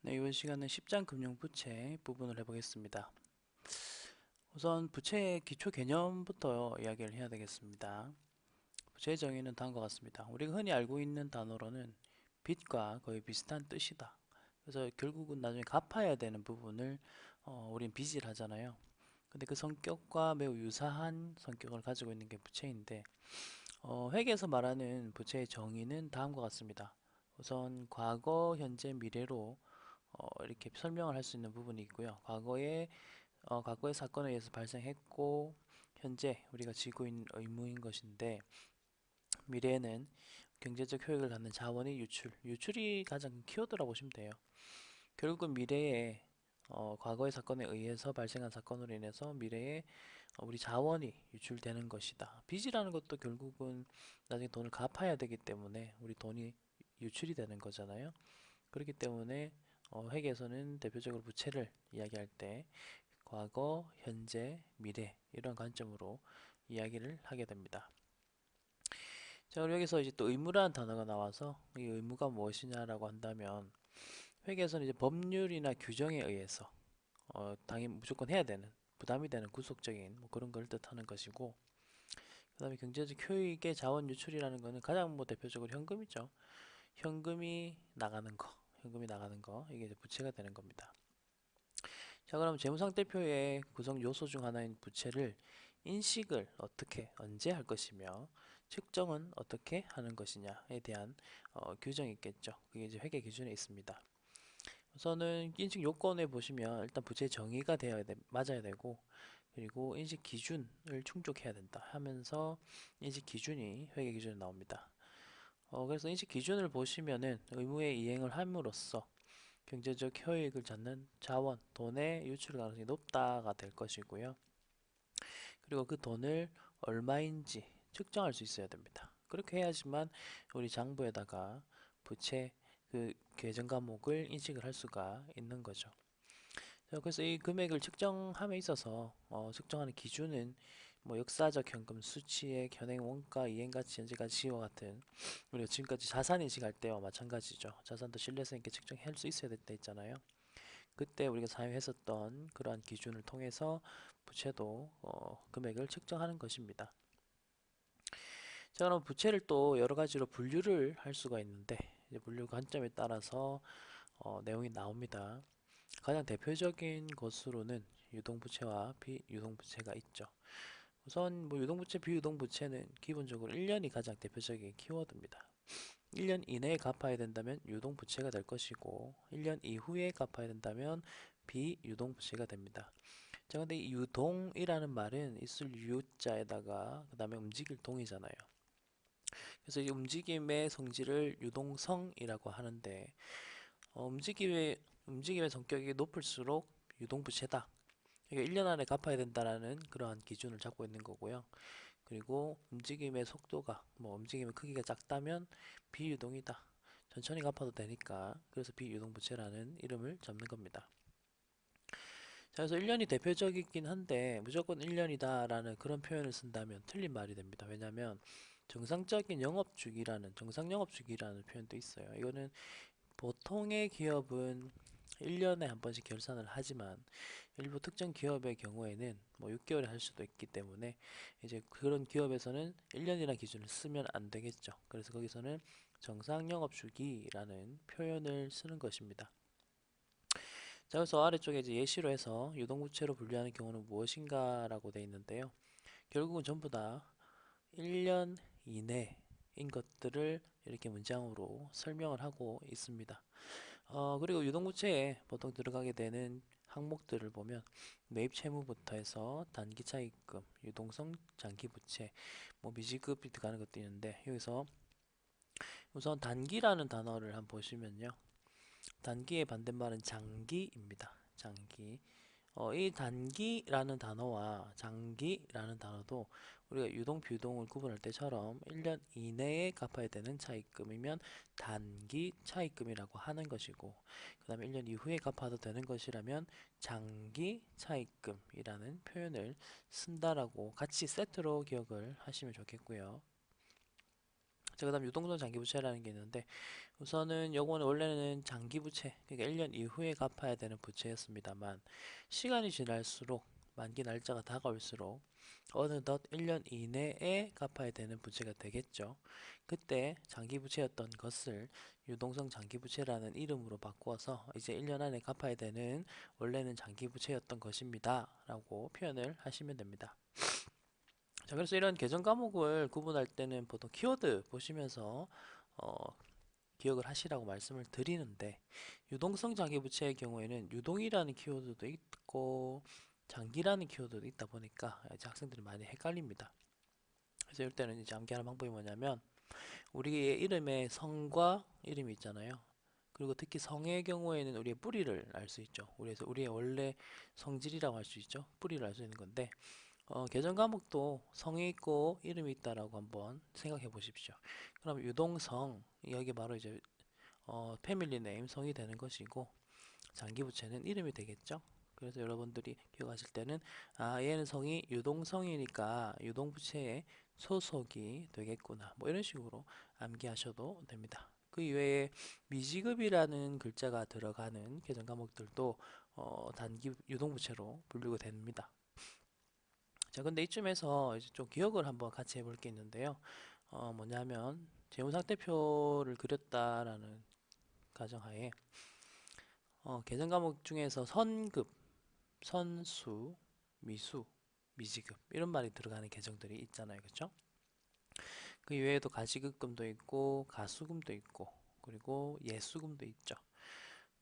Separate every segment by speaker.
Speaker 1: 네, 이번 시간은 십장금융부채 부분을 해보겠습니다. 우선 부채의 기초 개념부터 이야기를 해야 되겠습니다. 부채의 정의는 다음과 같습니다. 우리가 흔히 알고 있는 단어로는 빚과 거의 비슷한 뜻이다. 그래서 결국은 나중에 갚아야 되는 부분을 우린 빚을 하잖아요. 근데 그 성격과 매우 유사한 성격을 가지고 있는 게 부채인데 회계에서 말하는 부채의 정의는 다음과 같습니다. 우선 과거, 현재, 미래로 이렇게 설명을 할 수 있는 부분이 있고요. 과거의 사건에 의해서 발생했고 현재 우리가 지고 있는 의무인 것인데 미래에는 경제적 효익을 갖는 자원의 유출이 가장 큰 키워드라고 보시면 돼요. 결국은 미래에 과거의 사건에 의해서 발생한 사건으로 인해서 미래에 우리 자원이 유출되는 것이다. 빚이라는 것도 결국은 나중에 돈을 갚아야 되기 때문에 우리 돈이 유출이 되는 거잖아요. 그렇기 때문에 회계에서는 대표적으로 부채를 이야기할 때 과거, 현재, 미래 이런 관점으로 이야기를 하게 됩니다. 자, 그리고 여기서 이제 또 의무라는 단어가 나와서 이 의무가 무엇이냐라고 한다면 회계에서는 이제 법률이나 규정에 의해서 당연히 무조건 해야 되는 부담이 되는 구속적인 뭐 그런 걸 뜻하는 것이고 그다음에 경제적 효익의 자원 유출이라는 거는 가장 뭐 대표적으로 현금이죠. 현금이 나가는 거, 현금이 나가는 거 이게 이제 부채가 되는 겁니다. 자, 그럼 재무상태표의 구성 요소 중 하나인 부채를 인식을 어떻게, 언제 할 것이며 측정은 어떻게 하는 것이냐에 대한 규정이 있겠죠. 그게 이제 회계 기준에 있습니다. 우선은 인식 요건에 보시면 일단 부채 정의가 맞아야 되고 그리고 인식 기준을 충족해야 된다 하면서 인식 기준이 회계 기준에 나옵니다. 그래서 인식 기준을 보시면은 의무의 이행을 함으로써 경제적 효익을 찾는 자원, 돈의 유출 가능성이 높다가 될 것이고요. 그리고 그 돈을 얼마인지 측정할 수 있어야 됩니다. 그렇게 해야지만 우리 장부에다가 부채 그 계정 과목을 인식을 할 수가 있는 거죠. 자, 그래서 이 금액을 측정함에 있어서 측정하는 기준은 뭐 역사적 현금 수치액, 현행 원가, 이행가치, 현재가치와 같은 우리가 지금까지 자산 인식할 때와 마찬가지죠. 자산도 신뢰성 있게 측정할 수 있어야 됐다 했잖아요. 그때 우리가 사용했었던 그러한 기준을 통해서 부채도 금액을 측정하는 것입니다. 자, 그럼 부채를 또 여러 가지로 분류를 할 수가 있는데 이제 분류 관점에 따라서 내용이 나옵니다. 가장 대표적인 것으로는 유동부채와 비유동부채가 있죠. 우선 뭐 유동부채, 비유동부채는 기본적으로 1년이 가장 대표적인 키워드입니다. 1년 이내에 갚아야 된다면 유동부채가 될 것이고 1년 이후에 갚아야 된다면 비유동부채가 됩니다. 자, 근데 이 유동이라는 말은 있을 유자에다가 그 다음에 움직일 동이잖아요. 그래서 이 움직임의 성질을 유동성이라고 하는데 움직임의 성격이 높을수록 유동부채다. 그러니까 1년 안에 갚아야 된다라는 그러한 기준을 잡고 있는 거고요. 그리고 움직임의 속도가 움직임의 크기가 작다면 비유동이다. 천천히 갚아도 되니까 그래서 비유동부채라는 이름을 잡는 겁니다. 자, 그래서 1년이 대표적이긴 한데 무조건 1년이다 라는 그런 표현을 쓴다면 틀린 말이 됩니다. 왜냐하면 정상영업주기라는 표현도 있어요. 이거는 보통의 기업은 1년에 한 번씩 결산을 하지만 일부 특정 기업의 경우에는 뭐 6개월에 할 수도 있기 때문에 이제 그런 기업에서는 1년이라는 기준을 쓰면 안 되겠죠. 그래서 거기서는 정상영업주기라는 표현을 쓰는 것입니다. 자, 그래서 아래쪽에 이제 예시로 해서 유동부채로 분류하는 경우는 무엇인가라고 되어 있는데요. 결국은 전부 다 1년 이내인 것들을 이렇게 문장으로 설명을 하고 있습니다. 그리고 유동부채에 보통 들어가게 되는 항목들을 보면 매입 채무부터 해서 단기 차입금, 유동성 장기 부채, 뭐 미지급이 들어가는 것도 있는데 여기서 우선 단기라는 단어를 한번 보시면요. 단기의 반대말은 장기입니다. 장기. 이 단기라는 단어와 장기라는 단어도 우리가 유동, 비유동을 구분할 때처럼 1년 이내에 갚아야 되는 차입금이면 단기 차입금이라고 하는 것이고 그 다음에 1년 이후에 갚아도 되는 것이라면 장기 차입금이라는 표현을 쓴다라고 같이 세트로 기억을 하시면 좋겠고요. 자, 그다음 유동성 장기부채라는 게 있는데 우선은 요거는 원래는 장기부채, 그러니까 1년 이후에 갚아야 되는 부채였습니다만 시간이 지날수록 만기 날짜가 다가올수록 어느덧 1년 이내에 갚아야 되는 부채가 되겠죠. 그때 장기부채였던 것을 유동성 장기부채라는 이름으로 바꾸어서 이제 1년 안에 갚아야 되는 원래는 장기부채였던 것입니다. 라고 표현을 하시면 됩니다. 자, 그래서 이런 계정 과목을 구분할 때는 보통 키워드 보시면서 어, 기억을 하시라고 말씀을 드리는데 유동성 장기부채의 경우에는 유동이라는 키워드도 있고 장기라는 키워드도 있다 보니까 이제 학생들이 많이 헷갈립니다. 그래서 이럴 때는 이제 암기하는 방법이 뭐냐면 우리의 이름의 성과 이름이 있잖아요. 그리고 특히 성의 경우에는 우리의 뿌리를 알 수 있죠. 그래서 우리의 원래 성질이라고 할 수 있죠. 뿌리를 알 수 있는 건데 계정 과목도 성이 있고 이름이 있다라고 한번 생각해 보십시오. 그럼 유동성 여기 바로 이제 패밀리 네임 성이 되는 것이고 장기부채는 이름이 되겠죠. 그래서 여러분들이 기억하실 때는 아 얘는 성이 유동성이니까 유동부채의 소속이 되겠구나 뭐 이런 식으로 암기하셔도 됩니다. 그 이외에 미지급이라는 글자가 들어가는 계정 과목들도 단기 유동부채로 분류가 됩니다. 자, 근데 이쯤에서 이제 좀 기억을 한번 같이 해볼 게 있는데요. 뭐냐면 재무상태표를 그렸다라는 가정하에 계정 과목 중에서 선급, 선수, 미수, 미지급 이런 말이 들어가는 계정들이 있잖아요. 그렇죠? 그 이외에도 가시급금도 있고 가수금도 있고 그리고 예수금도 있죠.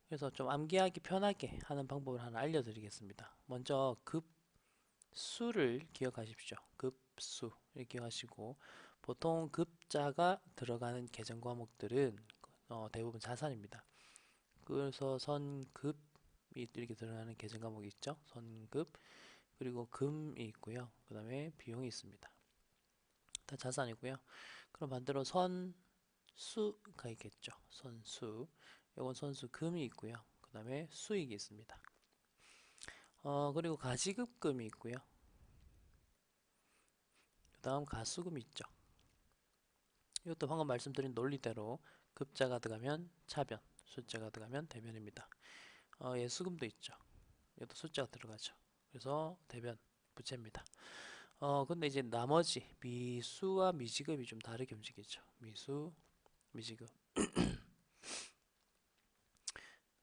Speaker 1: 그래서 좀 암기하기 편하게 하는 방법을 하나 알려드리겠습니다. 먼저 급수를 기억하십시오. 급수 이렇게 기억하시고 보통 급자가 들어가는 계정 과목들은 대부분 자산입니다. 그래서 선급이 이렇게 들어가는 계정 과목이 있죠. 선급 그리고 금이 있고요. 그 다음에 비용이 있습니다. 다 자산이고요. 그럼 반대로 선수가 있겠죠. 선수. 이건 선수금이 있고요. 그 다음에 수익이 있습니다. 그리고 가시급금이 있고요. 그 다음 가수금이 있죠. 이것도 방금 말씀드린 논리대로 급자가 들어가면 차변, 숫자가 들어가면 대변입니다. 예수금도 있죠. 이것도 숫자가 들어가죠. 그래서 대변, 부채입니다. 근데 이제 나머지 미수와 미지급이 좀 다르게 움직이죠. 미수, 미지급.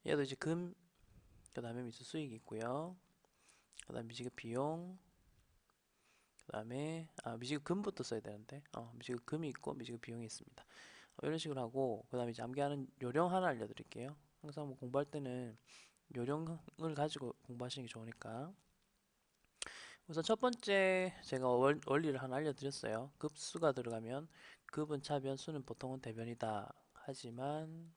Speaker 1: 얘도 이제 금, 그 다음에 미수 수익이 있고요. 그 다음에 미지급 비용, 그 다음에 미지급 금부터 써야 되는데 미지급 금이 있고 미지급 비용이 있습니다. 이런 식으로 하고 그 다음에 이제 암기하는 요령 하나 알려드릴게요. 항상 뭐 공부할 때는 요령을 가지고 공부하시는 게 좋으니까 우선 첫 번째 제가 원리를 하나 알려드렸어요. 급수가 들어가면 급은 차변, 수는 보통은 대변이다. 하지만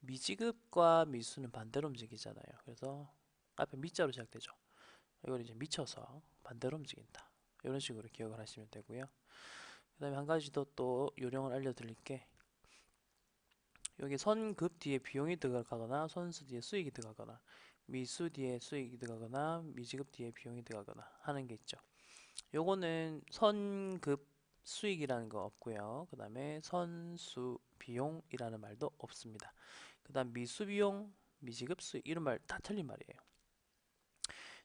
Speaker 1: 미지급과 미수는 반대로 움직이잖아요. 그래서 앞에 미자로 시작되죠. 이걸 이제 미쳐서 반대로 움직인다. 이런 식으로 기억을 하시면 되고요. 그 다음에 한 가지 더 또 요령을 알려드릴게. 여기 선급 뒤에 비용이 들어가거나 선수 뒤에 수익이 들어가거나 미수 뒤에 수익이 들어가거나 미지급 뒤에 비용이 들어가거나 하는 게 있죠. 요거는 선급 수익이라는 거 없고요. 그 다음에 선수 비용이라는 말도 없습니다. 그 다음 미수 비용, 미지급 수익 이런 말 다 틀린 말이에요.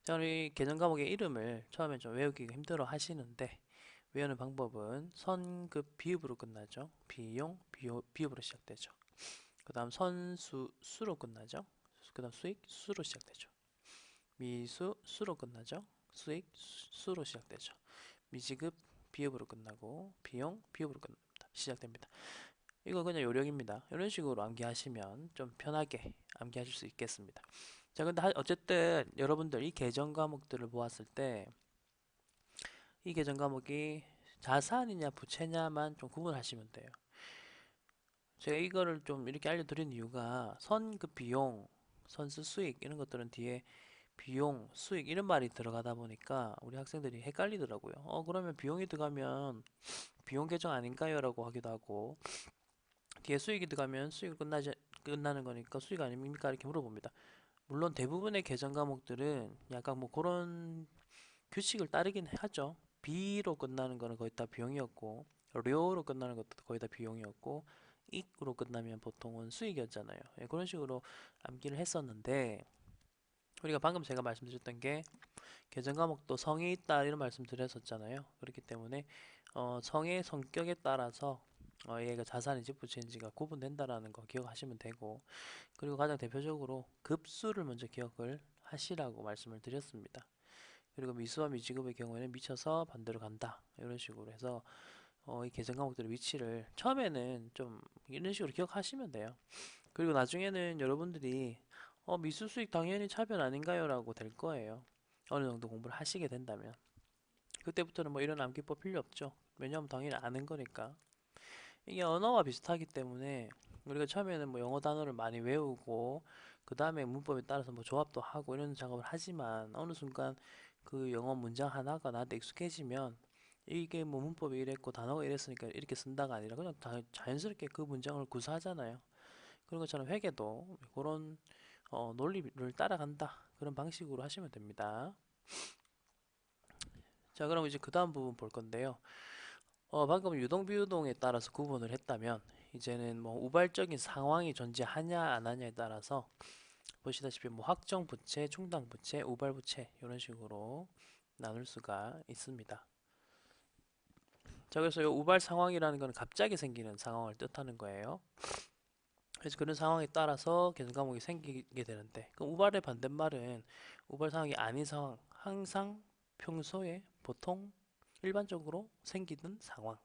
Speaker 1: 자, 우리 계정 과목의 이름을 처음에 좀 외우기가 힘들어 하시는데 외우는 방법은 선급 비읍으로 끝나죠. 비용, 비읍으로 시작되죠. 그 다음 선수, 수로 끝나죠. 그 다음 수익, 수로 시작되죠. 미수, 수로 끝나죠. 수익, 수로 시작되죠. 미지급, 비읍으로 끝나고 비용, 비읍으로 끝납니다. 시작됩니다. 이거 그냥 요령입니다. 이런 식으로 암기하시면 좀 편하게 암기하실 수 있겠습니다. 자, 근데 어쨌든 여러분들 이 계정 과목들을 보았을 때 이 계정 과목이 자산이냐 부채냐만 좀 구분하시면 돼요. 제가 이거를 좀 이렇게 알려드린 이유가 선급 비용, 선수 수익 이런 것들은 뒤에 비용, 수익 이런 말이 들어가다 보니까 우리 학생들이 헷갈리더라고요. 그러면 비용이 들어가면 비용 계정 아닌가요? 라고 하기도 하고 뒤에 수익이 들어가면 수익 끝나는 거니까 수익 아닙니까? 이렇게 물어봅니다. 물론 대부분의 계정 과목들은 약간 뭐 그런 규칙을 따르긴 하죠. B로 끝나는 거는 거의 다 비용이었고 료로 끝나는 것도 거의 다 비용이었고 익으로 끝나면 보통은 수익이었잖아요. 예, 그런 식으로 암기를 했었는데 우리가 방금 제가 말씀드렸던 게 계정 과목도 성이 있다 이런 말씀 드렸었잖아요. 그렇기 때문에 성의 성격에 따라서 얘가 자산인지 부채인지가 구분된다라는 거 기억하시면 되고, 그리고 가장 대표적으로 급수를 먼저 기억을 하시라고 말씀을 드렸습니다. 그리고 미수와 미지급의 경우에는 미쳐서 반대로 간다 이런 식으로 해서 이 계정 과목들의 위치를 처음에는 좀 이런 식으로 기억하시면 돼요. 그리고 나중에는 여러분들이 미수 수익 당연히 차별 아닌가요? 라고 될 거예요. 어느 정도 공부를 하시게 된다면. 그때부터는 뭐 이런 암기법 필요 없죠. 왜냐하면 당연히 아는 거니까. 이게 언어와 비슷하기 때문에 우리가 처음에는 뭐 영어 단어를 많이 외우고 그 다음에 문법에 따라서 뭐 조합도 하고 이런 작업을 하지만 어느 순간 그 영어 문장 하나가 나한테 익숙해지면 이게 뭐 문법이 이랬고 단어가 이랬으니까 이렇게 쓴다가 아니라 그냥 자연스럽게 그 문장을 구사하잖아요. 그런 것처럼 회계도 그런 논리를 따라간다 그런 방식으로 하시면 됩니다. 자, 그럼 이제 그 다음 부분 볼 건데요. 방금 유동 비유동에 따라서 구분을 했다면 이제는 뭐 우발적인 상황이 존재하냐 안 하냐에 따라서 보시다시피 뭐 확정 부채, 충당 부채, 우발 부채 이런 식으로 나눌 수가 있습니다. 자, 그래서 이 우발 상황이라는 것은 갑자기 생기는 상황을 뜻하는 거예요. 그래서 그런 상황에 따라서 계정 과목이 생기게 되는데, 그럼 우발의 반대말은 우발 상황이 아닌 상황, 항상 평소에 보통 일반적으로 생기는 상황,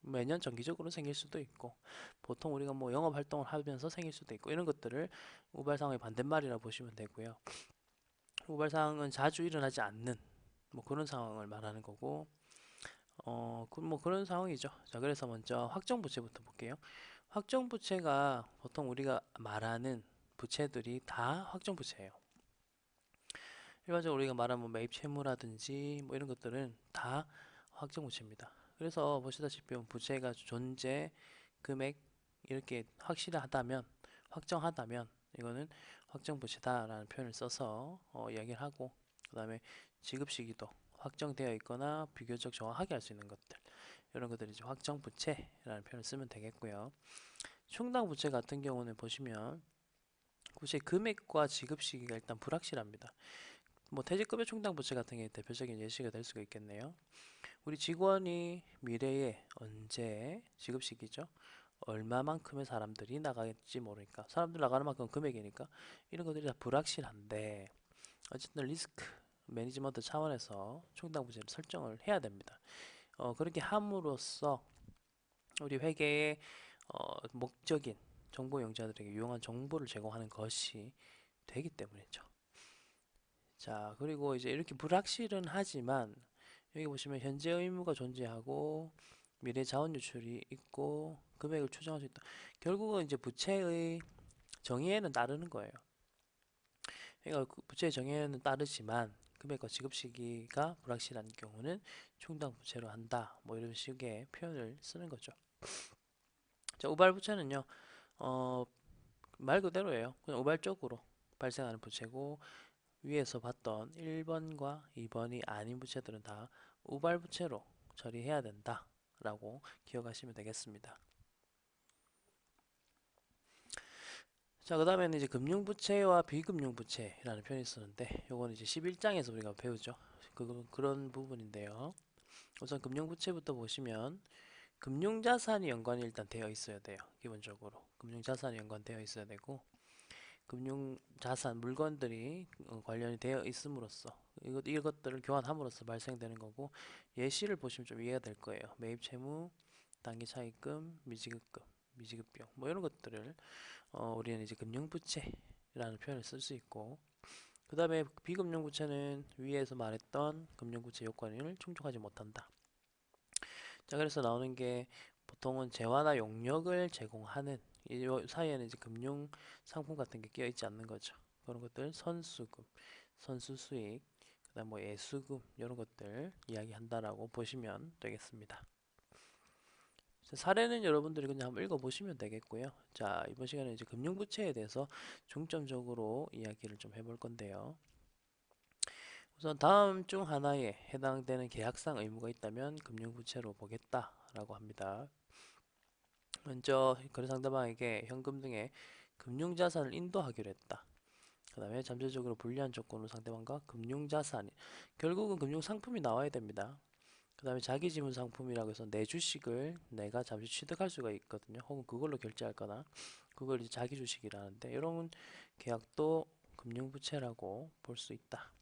Speaker 1: 매년 정기적으로 생길 수도 있고 보통 우리가 뭐 영업 활동을 하면서 생길 수도 있고 이런 것들을 우발 상황의 반대말이라 보시면 되고요. 우발 상황은 자주 일어나지 않는 뭐 그런 상황을 말하는 거고 뭐 그런 상황이죠. 자, 그래서 먼저 확정 부채부터 볼게요. 확정 부채가 보통 우리가 말하는 부채들이 다 확정 부채예요. 일반적으로 우리가 말하는 뭐 매입 채무라든지 뭐 이런 것들은 다 확정 부채입니다. 그래서 보시다시피 부채가 존재, 금액 이렇게 확실하다면, 확정하다면 이거는 확정 부채다라는 표현을 써서 이야기를 하고, 그 다음에 지급 시기도 확정되어 있거나 비교적 정확하게 할 수 있는 것들, 이런 것들이 이제 확정 부채라는 표현을 쓰면 되겠고요. 충당 부채 같은 경우는 보시면 부채 금액과 지급 시기가 일단 불확실합니다. 뭐 퇴직급여 충당 부채 같은 게 대표적인 예시가 될 수가 있겠네요. 우리 직원이 미래에 언제 지급 시기죠? 얼마만큼의 사람들이 나갈지 모르니까 사람들 나가는 만큼 금액이니까 이런 것들이 다 불확실한데 어쨌든 리스크 매니지먼트 차원에서 충당 부채를 설정을 해야 됩니다. 그렇게 함으로써 우리 회계의 목적인 정보 용자들에게 유용한 정보를 제공하는 것이 되기 때문이죠. 자, 그리고 이제 이렇게 불확실은 하지만 여기 보시면 현재 의무가 존재하고 미래 자원 유출이 있고 금액을 추정할 수 있다. 결국은 이제 부채의 정의에는 따르는 거예요. 그러니까 부채의 정의에는 따르지만 금액과 지급 시기가 불확실한 경우는 충당 부채로 한다. 뭐 이런 식의 표현을 쓰는 거죠. 자, 우발 부채는요. 어, 말 그대로예요. 그냥 우발적으로 발생하는 부채고 위에서 봤던 1번과 2번이 아닌 부채들은 다 우발 부채로 처리해야 된다. 라고 기억하시면 되겠습니다. 자, 그 다음에는 이제 금융부채와 비금융부채라는 표현이 있었는데, 요거는 이제 11장에서 우리가 배우죠. 그런 부분인데요. 우선 금융부채부터 보시면, 금융자산이 연관이 일단 되어 있어야 돼요. 기본적으로. 금융자산이 연관되어 있어야 되고, 금융자산, 물건들이 관련이 되어 있음으로써, 이것들을 교환함으로써 발생되는 거고, 예시를 보시면 좀 이해가 될 거예요. 매입채무, 단기차입금, 미지급금, 미지급비용, 뭐 이런 것들을 우리는 이제 금융부채라는 표현을 쓸 수 있고, 그 다음에 비금융부채는 위에서 말했던 금융부채 요건을 충족하지 못한다. 자, 그래서 나오는 게 보통은 재화나 용역을 제공하는 이 사이에는 이제 금융 상품 같은 게 끼어 있지 않는 거죠. 그런 것들 선수금, 선수수익, 그다음 뭐 예수금 이런 것들 이야기한다라고 보시면 되겠습니다. 사례는 여러분들이 그냥 한번 읽어보시면 되겠고요. 자, 이번 시간에 이제 금융부채에 대해서 중점적으로 이야기를 좀 해볼 건데요. 우선 다음 중 하나에 해당되는 계약상 의무가 있다면 금융부채로 보겠다 라고 합니다. 먼저 거래 상대방에게 현금 등의 금융자산을 인도하기로 했다. 그 다음에 잠재적으로 불리한 조건으로 상대방과 금융자산, 결국은 금융상품이 나와야 됩니다. 그 다음에 자기지분 상품이라고 해서 내 주식을 내가 잠시 취득할 수가 있거든요. 혹은 그걸로 결제할 거나 그걸 이제 자기 주식이라는데, 이런 계약도 금융부채라고 볼 수 있다.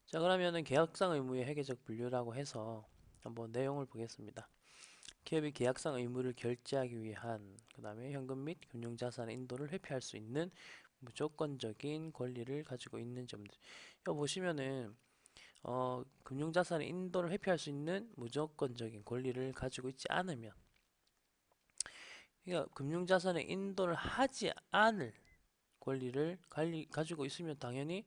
Speaker 1: 자, 그러면은 계약상 의무의 회계적 분류라고 해서 한번 내용을 보겠습니다. 기업이 계약상 의무를 결제하기 위한, 그 다음에 현금 및 금융자산의 인도를 회피할 수 있는 무조건적인 권리를 가지고 있는 점들. 여기 보시면은 금융자산의 인도를 회피할 수 있는 무조건적인 권리를 가지고 있지 않으면, 그러니까 금융자산의 인도를 하지 않을 권리를 가지고 있으면 당연히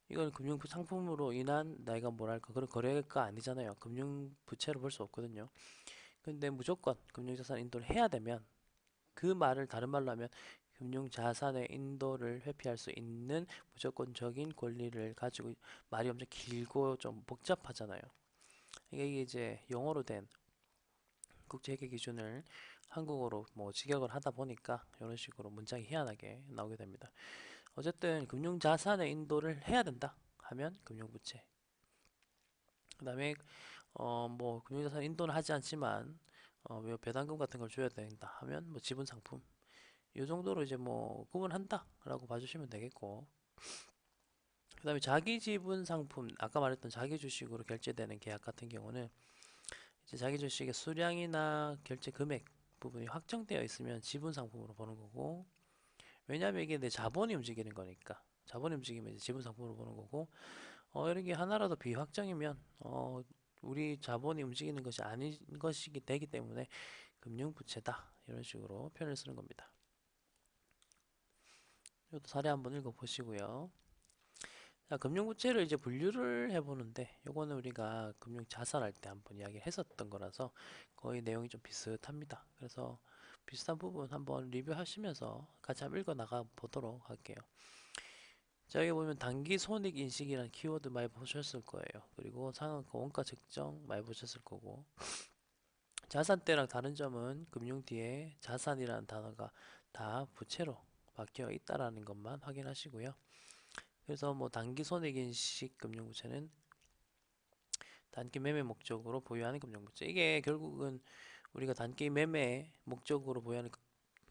Speaker 1: 이건 금융상품으로 인한 내가 뭐랄까 그런 거래가 아니잖아요. 금융부채로 볼 수 없거든요. 근데 무조건 금융자산 인도를 해야 되면, 그 말을 다른 말로 하면 금융자산의 인도를 회피할 수 있는 무조건적인 권리를 가지고, 말이 엄청 길고 좀 복잡하잖아요. 이게 이제 영어로 된 국제회계 기준을 한국어로 뭐 직역을 하다 보니까 이런 식으로 문장이 희한하게 나오게 됩니다. 어쨌든 금융자산의 인도를 해야 된다 하면 금융부채. 그 다음에 뭐 금융자산 인도는 하지 않지만 뭐 배당금 같은 걸 줘야 된다 하면 뭐 지분상품. 이 정도로 이제 뭐 구분한다 라고 봐주시면 되겠고, 그 다음에 자기 지분 상품, 아까 말했던 자기 주식으로 결제되는 계약 같은 경우는 이제 자기 주식의 수량이나 결제 금액 부분이 확정되어 있으면 지분 상품으로 보는 거고, 왜냐하면 이게 내 자본이 움직이는 거니까 자본이 움직이면 이제 지분 상품으로 보는 거고, 이런 게 하나라도 비확정이면 우리 자본이 움직이는 것이 아닌 것이기 되기 때문에 금융부채다, 이런 식으로 표현을 쓰는 겁니다. 이것도 사례 한번 읽어 보시고요. 자, 금융부채를 이제 분류를 해보는데, 요거는 우리가 금융자산 할 때 한번 이야기를 했었던 거라서 거의 내용이 좀 비슷합니다. 그래서 비슷한 부분 한번 리뷰하시면서 같이 한번 읽어 나가 보도록 할게요. 자, 여기 보면 단기 손익 인식이라는 키워드 많이 보셨을 거예요. 그리고 상한가 원가 측정 많이 보셨을 거고, 자산 때랑 다른 점은 금융 뒤에 자산이라는 단어가 다 부채로 바뀌어 있다라는 것만 확인하시고요. 그래서 뭐 단기 손익인식 금융부채는 단기 매매 목적으로 보유하는 금융부채. 이게 결국은 우리가 단기 매매 목적으로 보유하는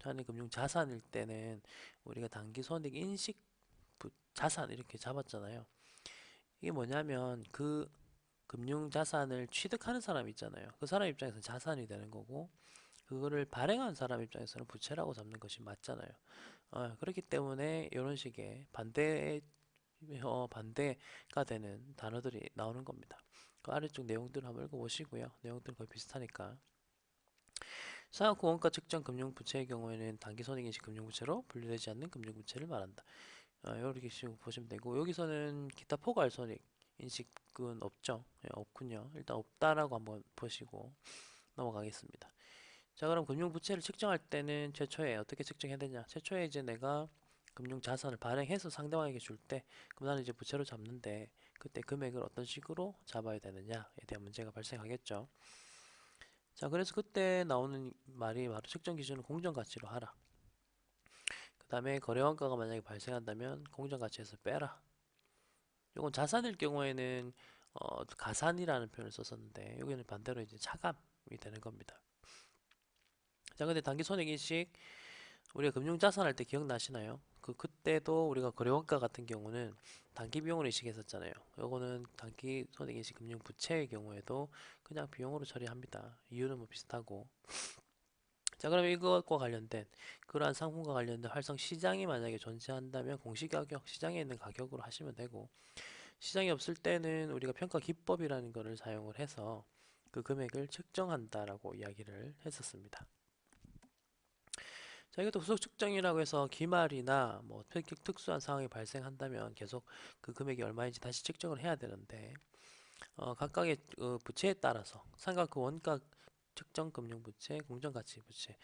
Speaker 1: 하는 금융자산일 때는 우리가 단기 손익인식 자산 이렇게 잡았잖아요. 이게 뭐냐면 그 금융자산을 취득하는 사람 있잖아요. 그 사람 입장에서는 자산이 되는 거고, 그거를 발행한 사람 입장에서는 부채라고 잡는 것이 맞잖아요. 그렇기 때문에 이런 식의 반대가 되는 단어들이 나오는 겁니다. 그 아래쪽 내용들을 한번 읽어보시고요. 내용들은 거의 비슷하니까. 사업고 원가 측정 금융부채의 경우에는 단기손익인식 금융부채로 분류되지 않는 금융부채를 말한다. 이렇게 식으로 보시면 되고, 여기서는 기타 포괄손익 인식은 없죠. 없군요. 일단 없다라고 한번 보시고 넘어가겠습니다. 자, 그럼 금융부채를 측정할 때는 최초에 어떻게 측정해야 되냐? 최초에 이제 내가 금융자산을 발행해서 상대방에게 줄 때, 그럼 나는 이제 부채로 잡는데, 그때 금액을 어떤 식으로 잡아야 되느냐에 대한 문제가 발생하겠죠. 자, 그래서 그때 나오는 말이 바로 측정 기준을 공정가치로 하라. 그 다음에 거래원가가 만약에 발생한다면 공정가치에서 빼라. 이건 자산일 경우에는 가산이라는 표현을 썼었는데, 여기는 반대로 이제 차감이 되는 겁니다. 자, 근데 단기손익인식 우리가 금융자산 할 때 기억나시나요? 그때도 우리가 거래원가 같은 경우는 단기 비용으로 인식했었잖아요. 요거는 단기 손익인식 금융부채의 경우에도 그냥 비용으로 처리합니다. 이유는 뭐 비슷하고. 자, 그럼 이것과 관련된 그러한 상품과 관련된 활성 시장이 만약에 존재한다면 공시가격, 시장에 있는 가격으로 하시면 되고, 시장이 없을 때는 우리가 평가 기법이라는 것을 사용을 해서 그 금액을 측정한다라고 이야기를 했었습니다. 자, 이것도 후속 측정이라고 해서 기말이나 뭐 특수한 상황이 발생한다면 계속 그 금액이 얼마인지 다시 측정을 해야 되는데, 각각의 부채에 따라서 삼각 그 원가 측정 금융부채, 공정가치부채,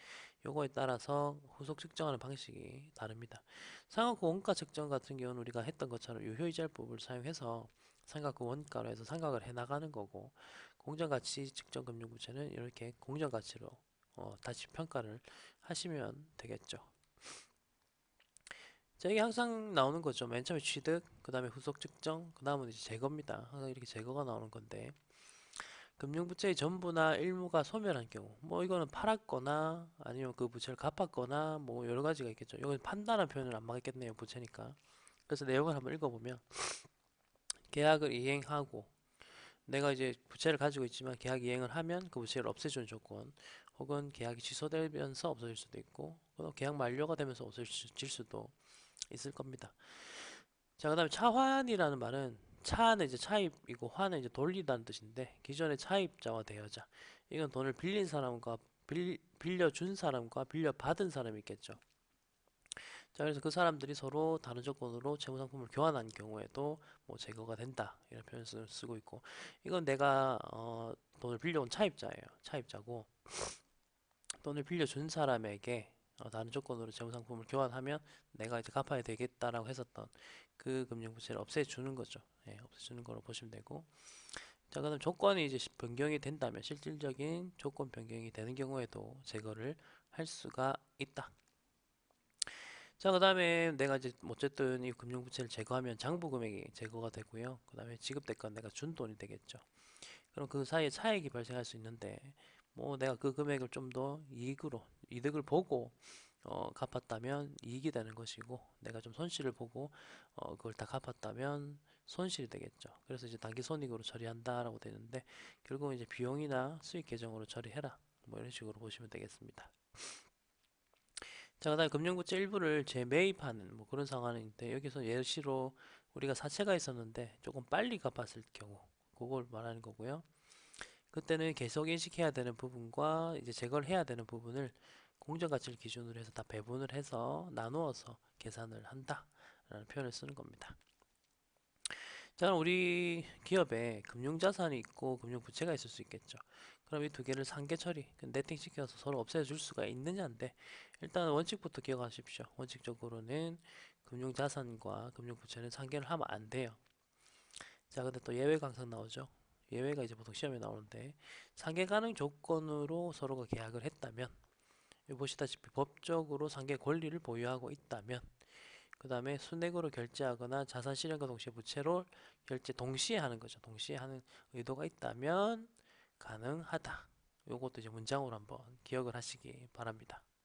Speaker 1: 요거에 따라서 후속 측정하는 방식이 다릅니다. 상각 그 원가 측정 같은 경우는 우리가 했던 것처럼 유효이자율법을 사용해서
Speaker 2: 삼각 그 원가로 해서 삼각을 해 나가는 거고, 공정가치 측정 금융부채는 이렇게 공정가치로 다시 평가를 하시면 되겠죠. 자, 이게 항상 나오는 거죠. 맨 처음에 취득, 그 다음에 후속 측정, 그 다음은 이제 제거입니다. 항상 이렇게 제거가 나오는 건데, 금융부채의 전부나 일부가 소멸한 경우, 뭐 이거는 팔았거나 아니면 그 부채를 갚았거나 뭐 여러 가지가 있겠죠. 이건 판단한 표현을 안 맞겠네요, 부채니까. 그래서 내용을 한번 읽어보면, 계약을 이행하고 내가 이제 부채를 가지고 있지만 계약 이행을 하면 그 부채를 없애주는 조건, 혹은 계약이 취소되면서 없어질 수도 있고, 계약 만료가 되면서 없어질 수도 있을 겁니다. 자, 그다음에 차환이라는 말은, 차는 이제 차입이고 환은 이제 돌리다는 뜻인데, 기존의 차입자와 대여자, 이건 돈을 빌린 사람과 빌려준 사람과 빌려받은 사람이 있겠죠. 자, 그래서 그 사람들이 서로 다른 조건으로 채무 상품을 교환한 경우에도 뭐 제거가 된다, 이런 표현을 쓰고 있고, 이건 내가 돈을 빌려온 차입자예요. 차입자고, 돈을 빌려준 사람에게 다른 조건으로 채무 상품을 교환하면 내가 이제 갚아야 되겠다라고 했었던 그 금융부채를 없애주는 거죠. 예, 없애주는 거로 보시면 되고, 자, 그다음 조건이 이제 변경이 된다면, 실질적인 조건 변경이 되는 경우에도 제거를 할 수가 있다. 자, 그 다음에 내가 이제 어쨌든 이 금융부채를 제거하면 장부 금액이 제거가 되고요. 그 다음에 지급대가 내가 준 돈이 되겠죠. 그럼 그 사이에 차익이 발생할 수 있는데, 뭐 내가 그 금액을 좀 더 이득을 보고 갚았다면 이익이 되는 것이고, 내가 좀 손실을 보고 그걸 다 갚았다면 손실이 되겠죠. 그래서 이제 단기 손익으로 처리한다라고 되는데, 결국은 이제 비용이나 수익 계정으로 처리해라, 뭐 이런 식으로 보시면 되겠습니다. 자, 그다음에 금융부채 일부를 재매입하는 뭐 그런 상황인데, 여기서 예시로 우리가 사채가 있었는데 조금 빨리 갚았을 경우, 그걸 말하는 거고요. 그때는 계속 인식해야 되는 부분과 이제 제거를 해야 되는 부분을 공정가치를 기준으로 해서 다 배분을 해서 나누어서 계산을 한다라는 표현을 쓰는 겁니다. 자, 그럼 우리 기업에 금융자산이 있고 금융부채가 있을 수 있겠죠. 그럼 이 두 개를 상계 처리, 네팅 시켜서 서로 없애줄 수가 있느냐인데, 일단 원칙부터 기억하십시오. 원칙적으로는 금융자산과 금융부채는 상계를 하면 안 돼요. 자, 근데 또 예외가 항상 나오죠. 예외가 이제 보통 시험에 나오는데, 상계 가능 조건으로 서로가 계약을 했다면, 여기 보시다시피 법적으로 상계 권리를 보유하고 있다면, 그 다음에 순액으로 결제하거나 자산 실현과 동시에 부채로 결제 동시에 하는 거죠. 동시에 하는 의도가 있다면 가능하다. 요것도 이제 문장으로 한번 기억을 하시기 바랍니다.